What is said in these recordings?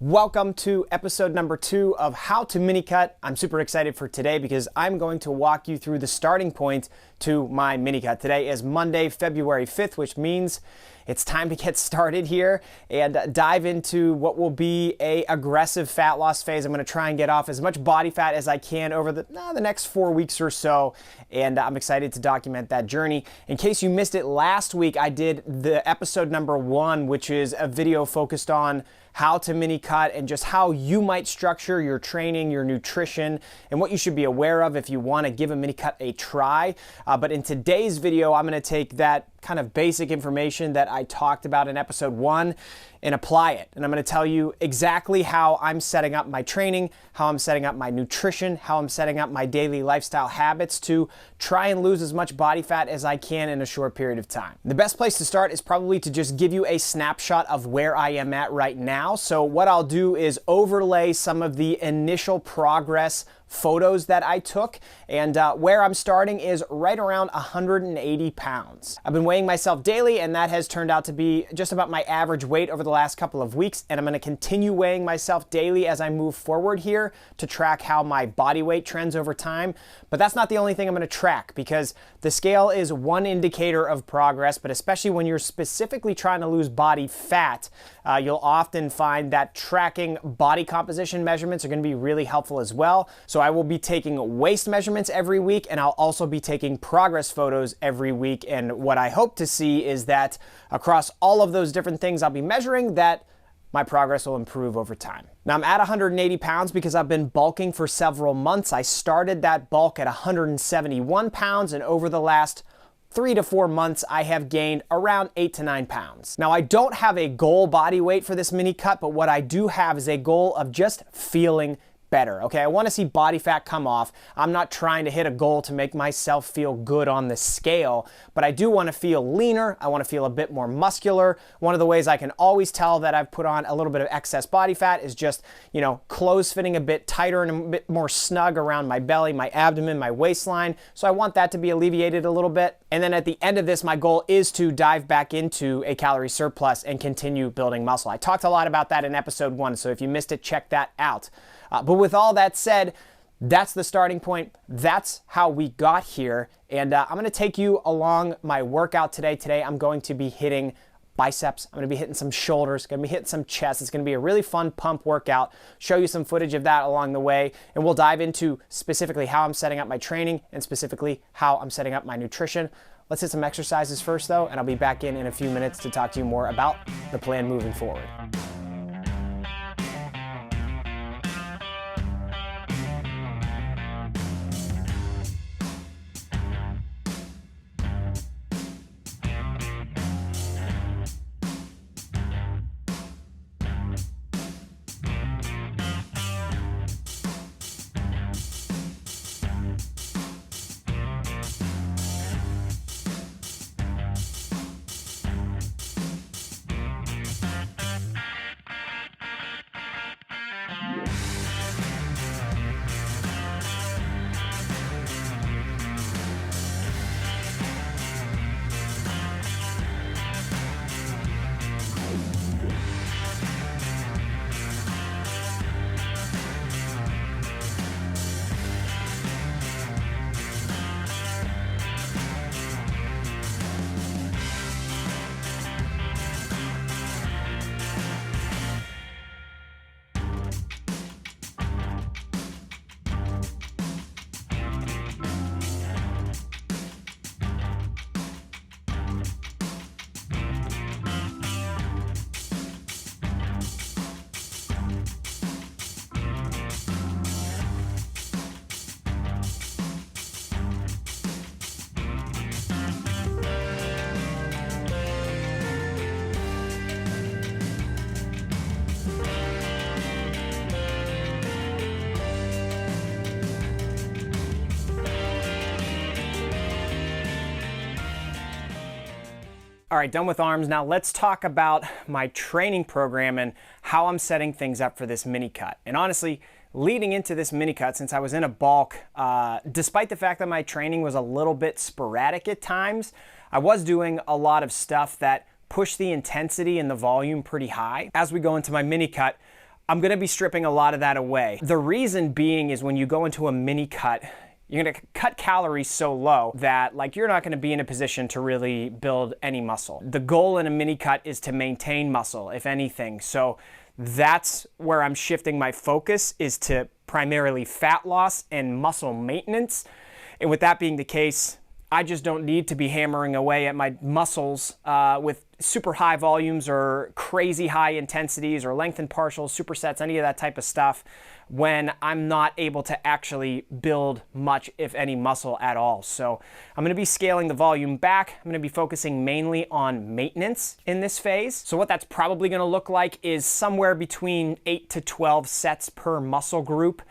Welcome to episode number 2 of How to Mini Cut. I'm super excited for today because I'm going to walk you through the starting point to my mini cut. Today is Monday, February 5th, which means it's time to get started here and dive into what will be a aggressive fat loss phase. I'm going to try and get off as much body fat as I can over the next 4 weeks or so, and I'm excited to document that journey. In case you missed it last week, I did the episode number 1, which is a video focused on how to mini cut and just how you might structure your training, your nutrition, and what you should be aware of if you want to give a mini cut a try. But in today's video, I'm going to take that kind of basic information that I talked about in episode 1 and apply it. And I'm going to tell you exactly how I'm setting up my training, how I'm setting up my nutrition, how I'm setting up my daily lifestyle habits to try and lose as much body fat as I can in a short period of time. The best place to start is probably to just give you a snapshot of where I am at right now. So what I'll do is overlay some of the initial progress photos that I took, and where I'm starting is right around 180 pounds. I've been weighing myself daily, and that has turned out to be just about my average weight over the last couple of weeks, and I'm going to continue weighing myself daily as I move forward here to track how my body weight trends over time. But that's not the only thing I'm going to track, because the scale is one indicator of progress, but especially when you're specifically trying to lose body fat, you'll often find that tracking body composition measurements are going to be really helpful as well. So I will be taking waist measurements every week, and I'll also be taking progress photos every week. And what I hope to see is that across all of those different things I'll be measuring, that my progress will improve over time. Now I'm at 180 pounds because I've been bulking for several months. I started that bulk at 171 pounds, and over the last 3 to 4 months, I have gained around 8 to 9 pounds. Now, I don't have a goal body weight for this mini cut, but what I do have is a goal of just feeling better. Okay, I want to see body fat come off. I'm not trying to hit a goal to make myself feel good on the scale, but I do want to feel leaner. I want to feel a bit more muscular. One of the ways I can always tell that I've put on a little bit of excess body fat is just, clothes fitting a bit tighter and a bit more snug around my belly, my abdomen, my waistline. So I want that to be alleviated a little bit. And then at the end of this, my goal is to dive back into a calorie surplus and continue building muscle. I talked a lot about that in episode 1, so if you missed it, check that out. But with all that said, that's the starting point. That's how we got here. And I'm going to take you along my workout today. Today, I'm going to be hitting biceps. I'm going to be hitting some shoulders, going to be hitting some chest. It's going to be a really fun pump workout. Show you some footage of that along the way. And we'll dive into specifically how I'm setting up my training and specifically how I'm setting up my nutrition. Let's hit some exercises first though, and I'll be back in a few minutes to talk to you more about the plan moving forward. All right, done with arms. Now let's talk about my training program and how I'm setting things up for this mini cut. And honestly, leading into this mini cut, since I was in a bulk, despite the fact that my training was a little bit sporadic at times, I was doing a lot of stuff that pushed the intensity and the volume pretty high. As we go into my mini cut, I'm gonna be stripping a lot of that away. The reason being is when you go into a mini cut, you're gonna cut calories so low that like you're not gonna be in a position to really build any muscle. The goal in a mini cut is to maintain muscle, if anything. So that's where I'm shifting my focus, is to primarily fat loss and muscle maintenance. And with that being the case, I just don't need to be hammering away at my muscles with super high volumes or crazy high intensities or lengthened partials, supersets, any of that type of stuff, when I'm not able to actually build much, if any, muscle at all. So I'm gonna be scaling the volume back. I'm gonna be focusing mainly on maintenance in this phase. So what that's probably gonna look like is somewhere between 8 to 12 sets per muscle group.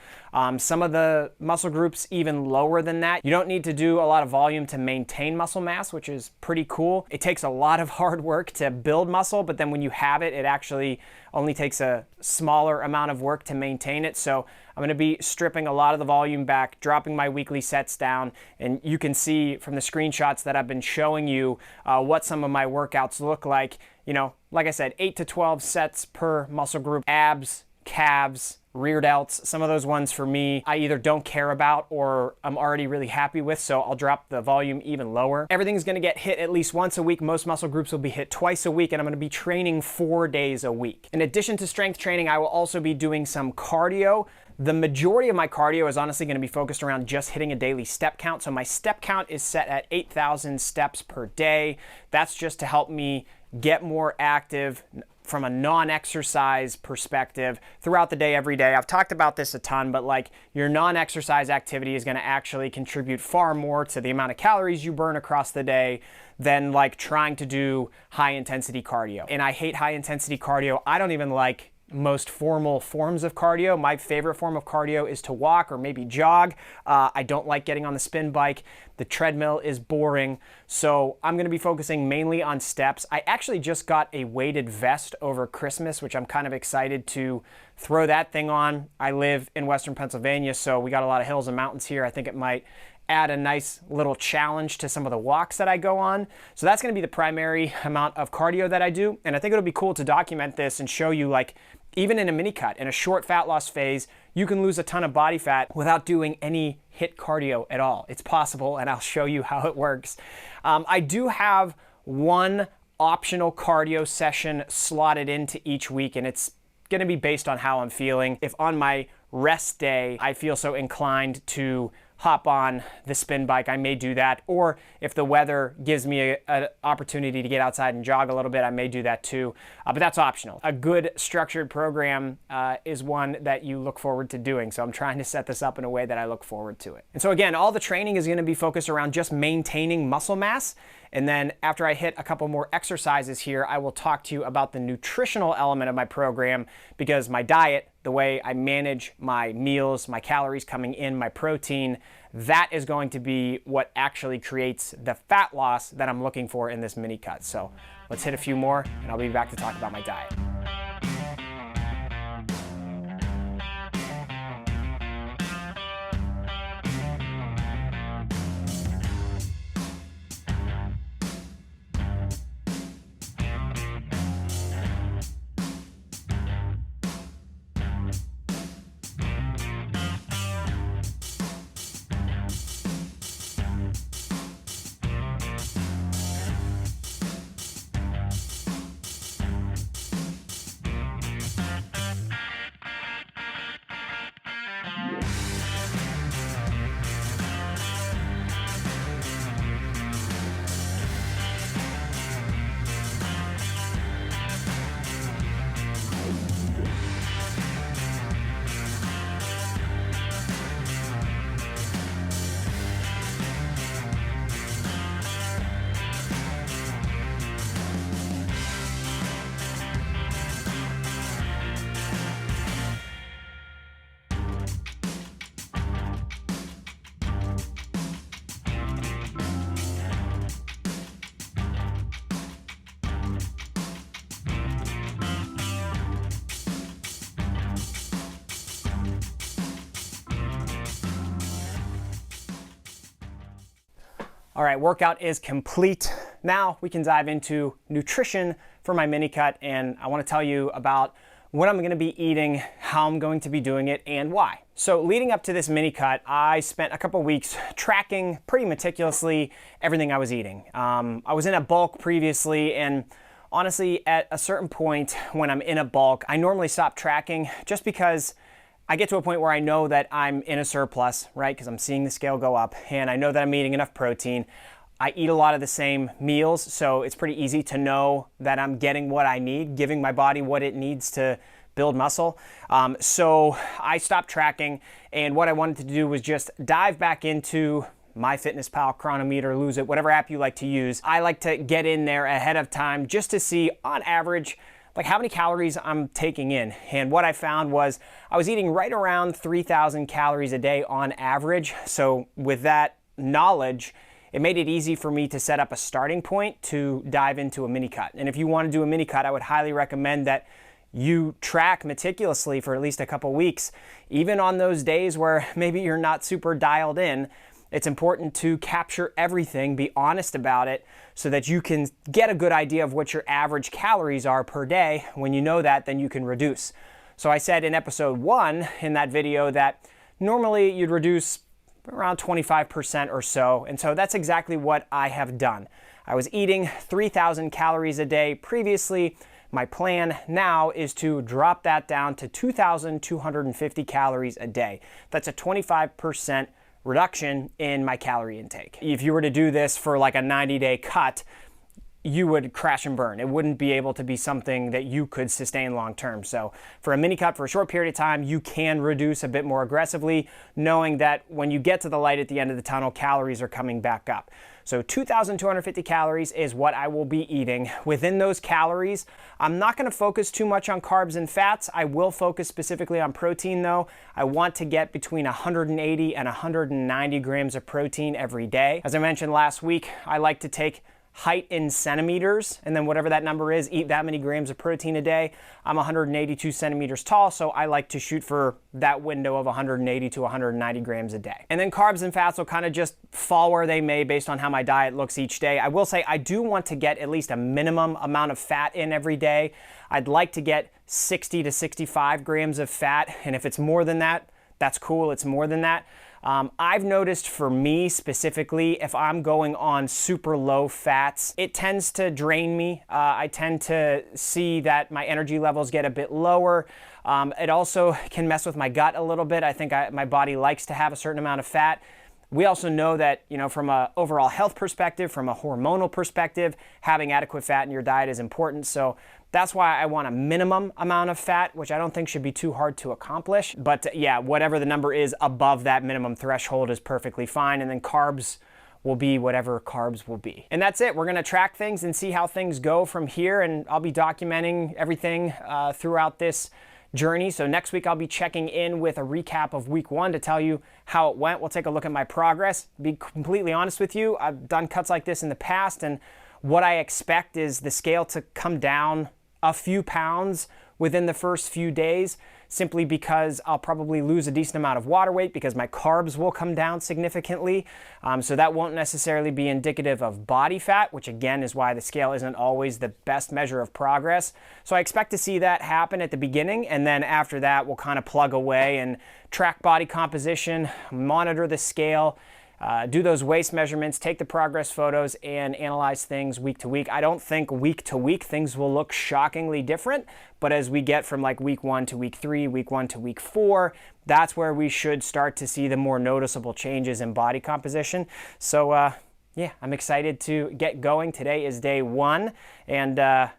Some of the muscle groups even lower than that. You don't need to do a lot of volume to maintain muscle mass, which is pretty cool. It takes a lot of hard work to build muscle, but then when you have it, it actually only takes a smaller amount of work to maintain it. So I'm gonna be stripping a lot of the volume back, dropping my weekly sets down, and you can see from the screenshots that I've been showing you what some of my workouts look like. You know, like I said, 8 to 12 sets per muscle group, abs, calves, rear delts. Some of those ones for me, I either don't care about or I'm already really happy with, so I'll drop the volume even lower. Everything's gonna get hit at least once a week. Most muscle groups will be hit twice a week, and I'm gonna be training 4 days a week. In addition to strength training, I will also be doing some cardio. The majority of my cardio is honestly gonna be focused around just hitting a daily step count. So my step count is set at 8,000 steps per day. That's just to help me get more active from a non-exercise perspective throughout the day, every day. I've talked about this a ton, but like your non-exercise activity is gonna actually contribute far more to the amount of calories you burn across the day than like trying to do high intensity cardio. And I hate high intensity cardio. I don't even like most formal forms of cardio. My favorite form of cardio is to walk or maybe jog. I don't like getting on the spin bike. The treadmill is boring. So I'm gonna be focusing mainly on steps. I actually just got a weighted vest over Christmas, which I'm kind of excited to throw that thing on. I live in Western Pennsylvania, so we got a lot of hills and mountains here. I think it might add a nice little challenge to some of the walks that I go on. So that's gonna be the primary amount of cardio that I do. And I think it'll be cool to document this and show you, like, even in a mini cut, in a short fat loss phase, you can lose a ton of body fat without doing any HIIT cardio at all. It's possible, and I'll show you how it works. I do have one optional cardio session slotted into each week, and it's gonna be based on how I'm feeling. If on my rest day, I feel so inclined to hop on the spin bike, I may do that. Or if the weather gives me an opportunity to get outside and jog a little bit, I may do that too. But that's optional. A good structured program is one that you look forward to doing. So I'm trying to set this up in a way that I look forward to it. And so again, all the training is gonna be focused around just maintaining muscle mass. And then after I hit a couple more exercises here, I will talk to you about the nutritional element of my program, because my diet, the way I manage my meals, my calories coming in, my protein, that is going to be what actually creates the fat loss that I'm looking for in this mini cut. So let's hit a few more and I'll be back to talk about my diet. All right, workout is complete. Now we can dive into nutrition for my mini cut, and I want to tell you about what I'm going to be eating, how I'm going to be doing it, and why. So leading up to this mini cut, I spent a couple weeks tracking pretty meticulously everything I was eating. I was in a bulk previously, and honestly, at a certain point when I'm in a bulk, I normally stop tracking just because I get to a point where I know that I'm in a surplus, right? Because I'm seeing the scale go up, and I know that I'm eating enough protein. I eat a lot of the same meals, so it's pretty easy to know that I'm getting what I need, giving my body what it needs to build muscle. So I stopped tracking, and what I wanted to do was just dive back into MyFitnessPal, Chronometer, Lose It, whatever app you like to use. I like to get in there ahead of time just to see, on average, like how many calories I'm taking in. And what I found was I was eating right around 3,000 calories a day on average. So with that knowledge, it made it easy for me to set up a starting point to dive into a mini cut. And if you want to do a mini cut, I would highly recommend that you track meticulously for at least a couple weeks. Even on those days where maybe you're not super dialed in, it's important to capture everything, be honest about it, so that you can get a good idea of what your average calories are per day. When you know that, then you can reduce. So I said in episode 1 in that video that normally you'd reduce around 25% or so, and so that's exactly what I have done. I was eating 3,000 calories a day previously. My plan now is to drop that down to 2,250 calories a day. That's a 25% reduction in my calorie intake. If you were to do this for like a 90-day cut, you would crash and burn. It wouldn't be able to be something that you could sustain long term. So for a mini cut for a short period of time, you can reduce a bit more aggressively, knowing that when you get to the light at the end of the tunnel, calories are coming back up. So 2,250 calories is what I will be eating. Within those calories, I'm not going to focus too much on carbs and fats. I will focus specifically on protein though. I want to get between 180 and 190 grams of protein every day. As I mentioned last week, I like to take height in centimeters, and then whatever that number is, eat that many grams of protein a day. I'm 182 centimeters tall, so I like to shoot for that window of 180 to 190 grams a day. And then carbs and fats will kind of just fall where they may based on how my diet looks each day. I will say I do want to get at least a minimum amount of fat in every day. I'd like to get 60 to 65 grams of fat, and if it's more than that, that's cool, it's more than that. I've noticed for me specifically, if I'm going on super low fats, it tends to drain me. I tend to see that my energy levels get a bit lower. It also can mess with my gut a little bit. I think my body likes to have a certain amount of fat. We also know that, from an overall health perspective, from a hormonal perspective, having adequate fat in your diet is important. So that's why I want a minimum amount of fat, which I don't think should be too hard to accomplish. But yeah, whatever the number is above that minimum threshold is perfectly fine. And then carbs will be whatever carbs will be. And that's it. We're going to track things and see how things go from here. And I'll be documenting everything throughout this journey. So next week I'll be checking in with a recap of week 1 to tell you how it went. We'll take a look at my progress. Be completely honest with you, I've done cuts like this in the past, and what I expect is the scale to come down a few pounds within the first few days, simply because I'll probably lose a decent amount of water weight because my carbs will come down significantly. So that won't necessarily be indicative of body fat, which again is why the scale isn't always the best measure of progress. So I expect to see that happen at the beginning, and then after that we'll kind of plug away and track body composition, monitor the scale, do those waist measurements, take the progress photos, and analyze things week to week. I don't think week to week things will look shockingly different, but as we get from like week 1 to week 3, week 1 to week 4, that's where we should start to see the more noticeable changes in body composition. So yeah, I'm excited to get going. Today is day 1, and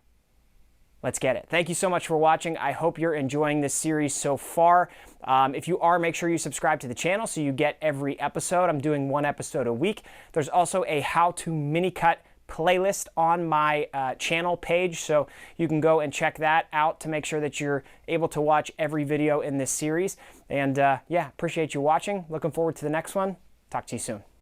let's get it. Thank you so much for watching. I hope you're enjoying this series so far. If you are, make sure you subscribe to the channel so you get every episode. I'm doing 1 episode a week. There's also a how to mini cut playlist on my channel page, so you can go and check that out to make sure that you're able to watch every video in this series. And yeah, appreciate you watching. Looking forward to the next one. Talk to you soon.